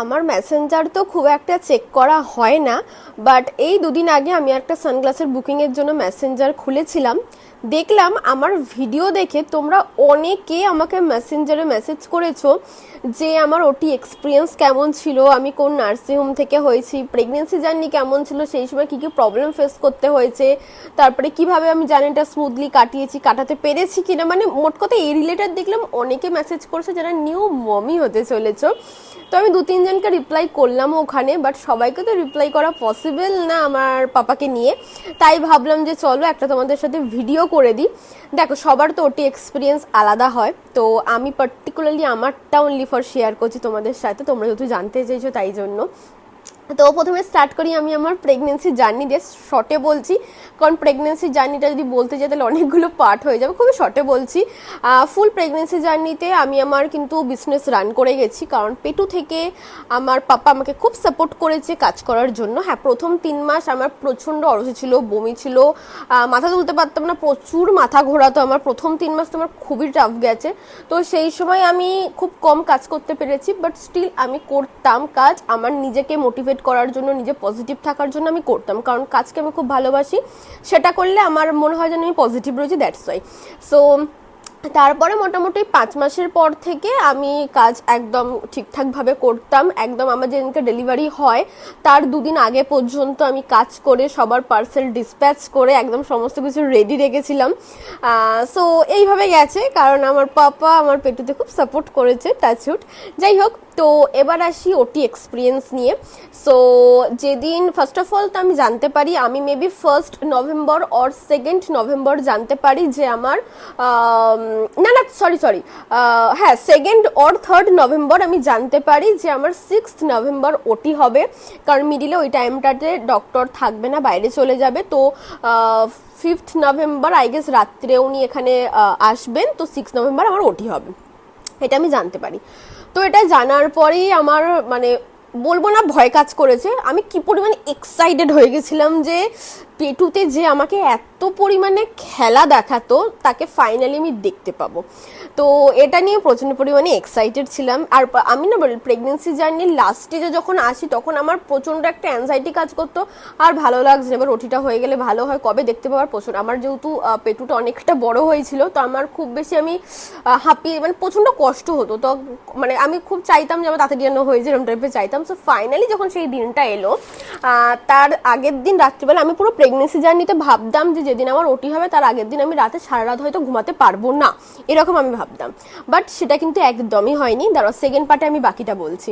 আমার মেসেঞ্জার তো খুব একটা চেক করা হয় না, বাট এই দুদিন আগে আমি একটা সানগ্লাসের বুকিংয়ের জন্য মেসেঞ্জার খুলেছিলাম। দেখলাম আমার ভিডিও দেখে তোমরা অনেকে আমাকে মেসেঞ্জারে মেসেজ করেছো যে আমার ওটি এক্সপিরিয়েন্স কেমন ছিল, আমি কোন নার্সিংহোম থেকে হয়েছি, প্রেগনেন্সি জার্নি কেমন ছিল, সেই সময় কী কী প্রবলেম ফেস করতে হয়েছে, তারপরে কিভাবে আমি জার্নিটা স্মুথলি কাটাতে পেরেছি কিনা, মানে মোট কথা এই রিলেটেড দেখলাম অনেকে মেসেজ করছে যারা নিউ মমি হতে চলেছো। তো আমি দু তিনজনকে রিপ্লাই করলাম ওখানে, বাট সবাইকে তো রিপ্লাই করা পসিবল না আমার পাপাকে নিয়ে। তাই ভাবলাম যে চলো একটা তোমাদের সাথে ভিডিও করে দিই। দেখো, সবার তো ওটি এক্সপিরিয়েন্স আলাদা হয়, তো আমি পার্টিকুলারলি আমারটা অনলি ফর শেয়ার করছি তোমাদের সাথে, তোমরা যেহেতু জানতে চাইছো তাই জন্য। তো প্রথমে স্টার্ট করি আমি আমার প্রেগনেন্সি জার্নি দিয়ে, শর্টে বলছি, কারণ প্রেগনেন্সি জার্নিটা যদি বলতে যাই তাহলে অনেকগুলো পার্ট হয়ে যাবে, খুবই শর্টে বলছি। ফুল প্রেগনেন্সি জার্নিতে আমি আমার কিন্তু বিজনেস রান করে গেছি, কারণ পেটু থেকে আমার পাপা আমাকে খুব সাপোর্ট করেছে কাজ করার জন্য। হ্যাঁ, প্রথম 3 মাস আমার প্রচণ্ড অরুচি ছিল, বমি ছিল, মাথা তুলতে পারতাম না, প্রচুর মাথা ঘোরাতো আমার। প্রথম 3 মাস তো আমার খুবই টাফ গেছে। তো সেই সময় আমি খুব কম কাজ করতে পেরেছি, বাট স্টিল আমি করতাম কাজ, আমার নিজেকে মোটিভেট করার জন্য, নিজে পজিটিভ থাকার জন্য আমি করতাম, কারণ কাজকে আমি খুব ভালোবাসি। সেটা করলে আমার মনে হয় যেন আমি পজিটিভ রয়েছি, দ্যাটস ওয়াই। সো তারপরে মোটামুটি 5 মাসের পর থেকে আমি কাজ একদম ঠিকঠাকভাবে করতাম। একদম আমার যেদিনকে ডেলিভারি হয় তার 2 দিন আগে পর্যন্ত আমি কাজ করে সবার পার্সেল ডিসপ্যাচ করে একদম সমস্ত কিছু রেডি রেখেছিলাম। সো এইভাবে গেছে, কারণ আমার পাপা আমার পেটুতে খুব সাপোর্ট করেছে, টাচউড। যাই হোক, তো এবার আসি ওটি এক্সপিরিয়েন্স নিয়ে। সো যেদিন ফার্স্ট অফ অল তো আমি জানতে পারি, আমি মেবি 1 নভেম্বর অর 2 নভেম্বর জানতে পারি যে আমার না না সরি হ্যাঁ 2 অর 3 নভেম্বর আমি জানতে পারি যে আমার 6 নভেম্বর ওটি হবে, কারণ মিডিলে ওই টাইমটাতে ডক্টর থাকবে না, বাইরে চলে যাবে। তো 5 নভেম্বর আই গেস রাত্রে উনি এখানে আসবেন, তো 6 নভেম্বর আমার ওটি হবে, এটা আমি জানতে পারি। তো এটা জানার পরেই আমার মানে বলবো না ভয় কাজ করেছে, আমি কি পরিমাণে এক্সাইটেড হয়ে গেছিলাম যে পেটুতে যে আমাকে এত পরিমাণে খেলা দেখাতো তাকে ফাইনালি আমি দেখতে পাবো। তো এটা নিয়ে প্রচণ্ড পরিমাণে এক্সাইটেড ছিলাম। আর আমি না প্রেগনেন্সি জার্নির লাস্ট স্টেজে যখন আসি তখন আমার প্রচণ্ড একটা অ্যাংজাইটি কাজ করতো, আর ভালো লাগছে এবার ওটিটা হয়ে গেলে ভালো হয়, কবে দেখতে পাওয়ার প্রচুর। আমার যেহেতু পেটুটা অনেকটা বড় হয়েছিল, তো আমার খুব বেশি আমি হাঁপিয়ে মানে প্রচণ্ড কষ্ট হতো। তো মানে আমি খুব চাইতাম যে আমার তাড়াতাড়ি যেন হয়ে যায়, এরকম টাইপের চাইতাম। সো ফাইনালি যখন সেই দিনটা এলো, তার আগের দিন রাত্রিবেলা আমি পুরো প্রেগনেন্সি জার্নিতে ভাবতাম যে যেদিন আমার ওটি হবে তার আগের দিন আমি রাতে সারা রাত হয়তো ঘুমাতে পারবো না, এরকম আমি ভাবতাম। বাট সেটা কিন্তু একদমই হয়নি। দাঁড়াও, সেকেন্ড পার্টে আমি বাকিটা বলছি।